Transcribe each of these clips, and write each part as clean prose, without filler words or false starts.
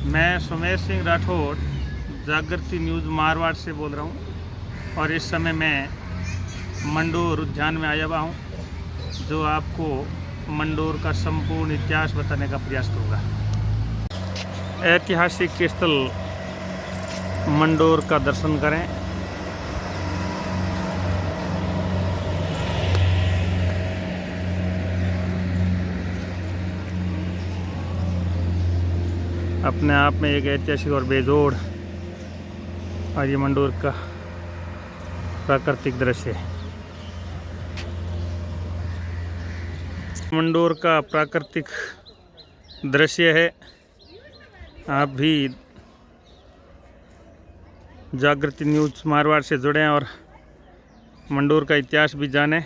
मैं सुमेर सिंह राठौड़ जागृति न्यूज़ मारवाड़ से बोल रहा हूँ और इस समय मैं मंडोर उद्यान में आया हुआ हूँ, जो आपको मंडोर का संपूर्ण इतिहास बताने का प्रयास करूँगा। ऐतिहासिक स्थल मंडोर का दर्शन करें। अपने आप में एक ऐतिहासिक और बेजोड़ और ये मंडोर का प्राकृतिक दृश्य है। मंडोर का प्राकृतिक दृश्य है। आप भी जागृति न्यूज़ मारवाड़ से जुड़ें और मंडोर का इतिहास भी जानें।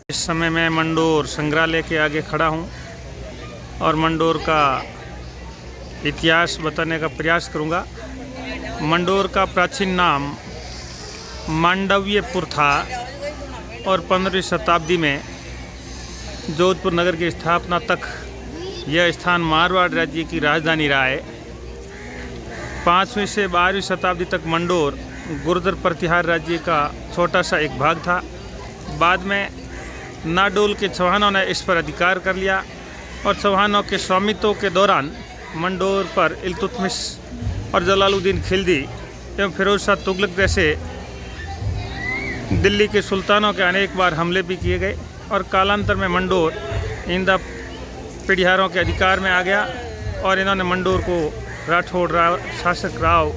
इस समय मैं मंडोर संग्रहालय के आगे खड़ा हूँ और मंडोर का इतिहास बताने का प्रयास करूँगा। मंडोर का प्राचीन नाम मांडव्यपुर था और 15वीं शताब्दी में जोधपुर नगर की स्थापना तक यह स्थान मारवाड़ राज्य की राजधानी रहा है। 5वीं से 12वीं शताब्दी तक मंडोर गुर्जर प्रतिहार राज्य का छोटा सा एक भाग था। बाद में नाडोल के चौहानों ने इस पर अधिकार कर लिया और चौहानों के स्वामित्व के दौरान मंडोर पर इल्तुतमिश और जलालुद्दीन खिलजी एवं फिरोज शाह तुगलक जैसे दिल्ली के सुल्तानों के अनेक बार हमले भी किए गए और कालांतर में मंडोर इंदा पिड़िहारों के अधिकार में आ गया और इन्होंने मंडोर को राठौड़ शासक राव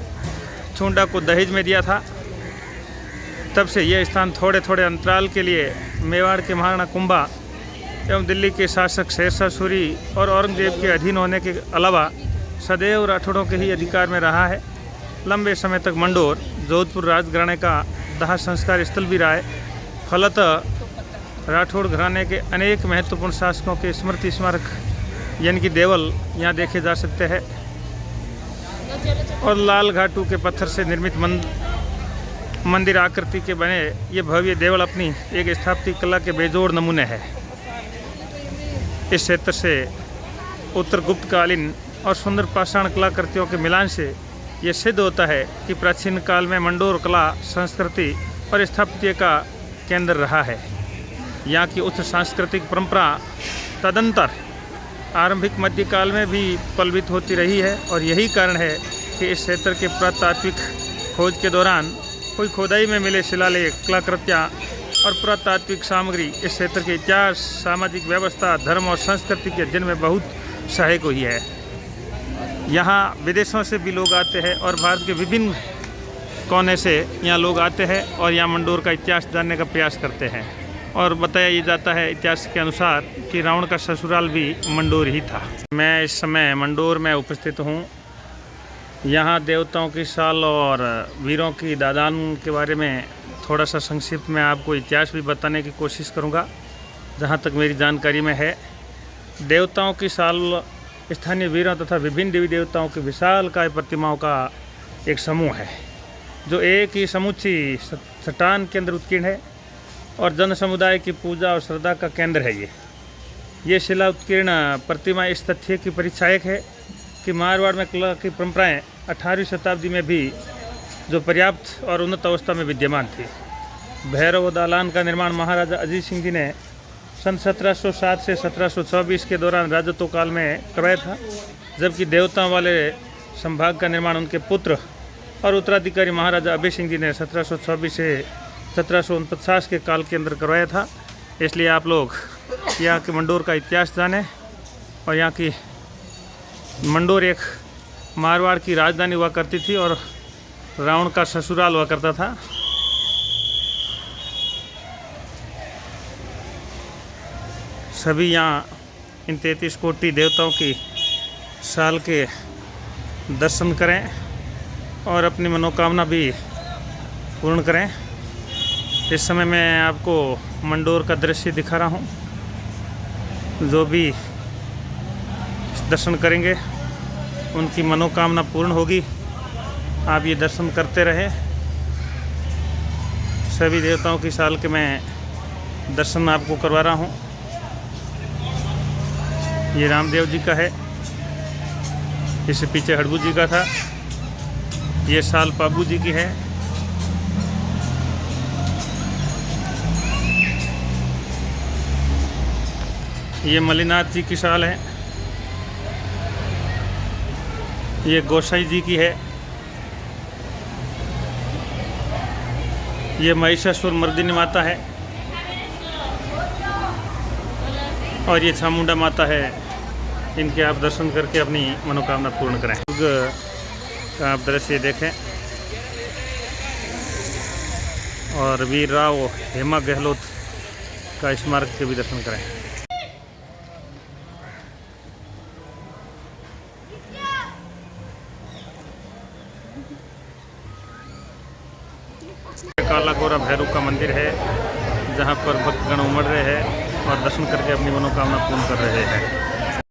छूंडा को दहेज में दिया था। तब से यह स्थान थोड़े थोड़े अंतराल के लिए मेवाड़ के महाराणा कुंभा एवं दिल्ली के शासक शेरशाह सूरी और औरंगजेब के अधीन होने के अलावा सदैव राठौड़ों के ही अधिकार में रहा है। लंबे समय तक मंडोर जोधपुर राजघराने का दाह संस्कार स्थल भी रहा है। फलतः राठौड़ घराने के अनेक महत्वपूर्ण शासकों के स्मृति स्मारक यानी कि देवल यहाँ देखे जा सकते हैं और लाल घाटू के पत्थर से निर्मित मंदिर आकृति के बने ये भव्य देवल अपनी एक स्थापत्य कला के बेजोड़ नमूने हैं। इस क्षेत्र से उत्तर गुप्तकालीन और सुंदर पाषाण कलाकृतियों के मिलान से यह सिद्ध होता है कि प्राचीन काल में मंडोर कला संस्कृति और स्थापत्य का केंद्र रहा है। यहाँ की उच्च सांस्कृतिक परंपरा तदंतर आरंभिक मध्यकाल में भी पल्वित होती रही है और यही कारण है कि इस क्षेत्र के पुरातात्विक खोज के दौरान कोई खोदाई में मिले शिलालेख, कलाकृतियाँ और पुरातात्विक सामग्री इस क्षेत्र के इतिहास, सामाजिक व्यवस्था, धर्म और संस्कृति के अध्ययन में बहुत सहायक हुई है। यहाँ विदेशों से भी लोग आते हैं और भारत के विभिन्न कोने से यहाँ लोग आते हैं और यहाँ मंडोर का इतिहास जानने का प्रयास करते हैं। और बताया ये जाता है इतिहास के अनुसार कि रावण का ससुराल भी मंडोर ही था। मैं इस समय मंडोर में उपस्थित हूँ। यहाँ देवताओं की साल और वीरों की दादान के बारे में थोड़ा सा संक्षिप्त में आपको इतिहास भी बताने की कोशिश करूँगा जहाँ तक मेरी जानकारी में है। देवताओं की साल स्थानीय वीरों तथा विभिन्न देवी देवताओं की विशालकाय प्रतिमाओं का एक समूह है जो एक ही समुची चट्टान के अंदर उत्कीर्ण है और जन समुदाय की पूजा और श्रद्धा का केंद्र है। ये शिला उत्कीर्ण प्रतिमा इस तथ्य की परिचायक है कि मारवाड़ में कला की परंपराएं 18वीं शताब्दी में भी जो पर्याप्त और उन्नत अवस्था में विद्यमान थी। भैरव दालान का निर्माण महाराजा अजीत सिंह जी ने सन 1707 से 1724 के दौरान राजत्व काल में करवाया था, जबकि देवताओं वाले संभाग का निर्माण उनके पुत्र और उत्तराधिकारी महाराजा अभय सिंह जी ने 1724 से 1749 के काल के अंदर करवाया था। इसलिए आप लोग यहाँ के मंडोर का इतिहास जानें और यहाँ की मंडोर एक मारवाड़ की राजधानी हुआ करती थी और रावण का ससुराल हुआ करता था। सभी यहाँ इन 33 कोटि देवताओं की साल के दर्शन करें और अपनी मनोकामना भी पूर्ण करें। इस समय मैं आपको मंडोर का दृश्य दिखा रहा हूँ। जो भी दर्शन करेंगे उनकी मनोकामना पूर्ण होगी। आप ये दर्शन करते रहें। सभी देवताओं की साल के मैं दर्शन आपको करवा रहा हूँ। ये रामदेव जी का है इससे पीछे हड़बू जी का था। ये शाल पाबू जी की है। ये मलिनाथ जी की शाल है। ये गोसाई जी की है। ये महिषासुर मर्दिनी माता है और ये चामुंडा माता है। इनके आप दर्शन करके अपनी मनोकामना पूर्ण करें। आप दृश्य देखें और वीर राव हेमा गहलोत का स्मारक के भी दर्शन करें। काला गोरा भैरव का मंदिर है जहां पर भक्तगण उमड़ रहे हैं और दर्शन करके अपनी मनोकामना पूर्ण कर रहे हैं।